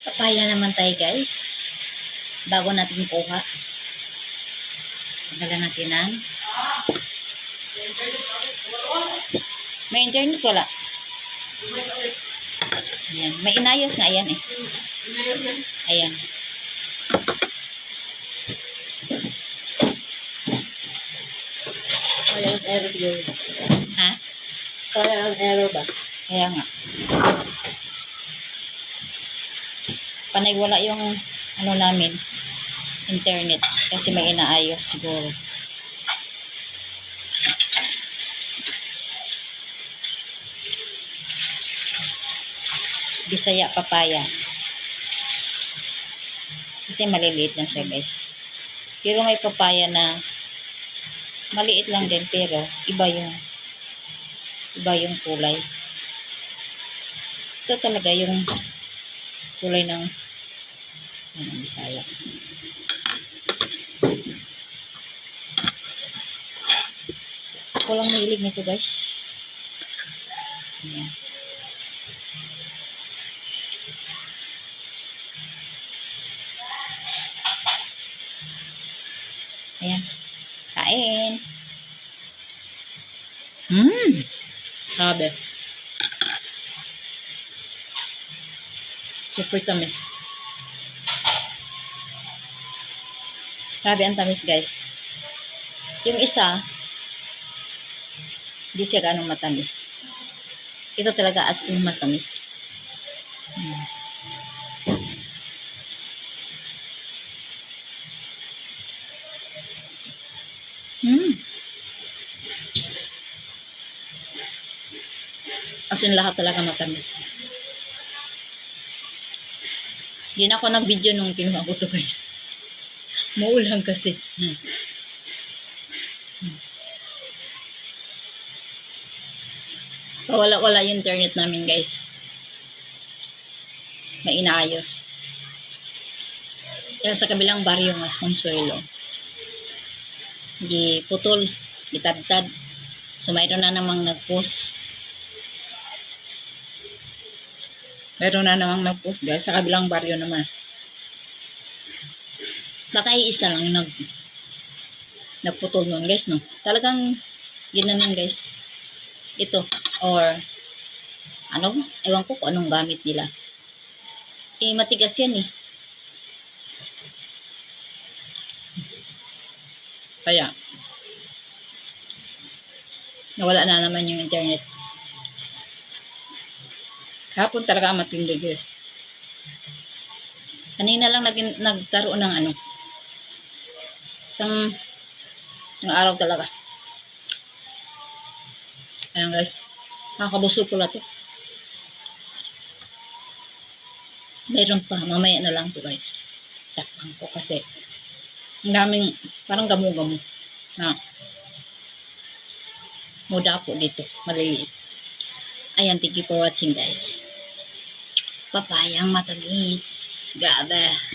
Papaya naman tayo guys. Bago natin kuha. Pagdala natin ng may internet wala. Ayan. May inayos nga ayan eh. Ayan. Kaya ang error yun. Ha? Kaya ang error ba? Kaya nga. Panay wala yung ano namin internet kasi may inaayos siguro. Bisaya papaya. Kasi maliliit lang siya guys. Pero may papaya na maliit lang din pero iba yung kulay. Ito talaga yung kulay ng Bisaya. Ako lang mahilig nito guys. Ayan. Ayan. Kain. Sabi. Super tamis. Grabe ang tamis guys. Yung isa, hindi siya ganong matamis. Ito talaga as in matamis. As in lahat talaga matamis. Hindi na ako nag-video nung kinuha ko to guys. Maulang kasi. Wala yung internet namin guys. May inaayos. Kaya sa kabilang baryo nga Consuelo. Giputol, gitadtad. So mayroon na namang nag-post. Mayroon na namang nag-post guys sa kabilang baryo naman. Baka isa lang nagputol nun guys no. Talagang ginanon guys. Ito or ano, ewan ko kung anong gamit nila. Eh matigas yan eh. Kaya nawala na naman yung internet. Hapon talaga matindi guys. Kanina lang nagkaroon ng ano. Isang araw talaga. Ayan guys. Nakakabusog ko na to. Meron pa. Mamaya na lang to guys. Takpan ko kasi ang daming parang gamo-gamo na muda po dito. Maliliit. Ayan. Thank you for watching guys. Papayang matamis. Grabe.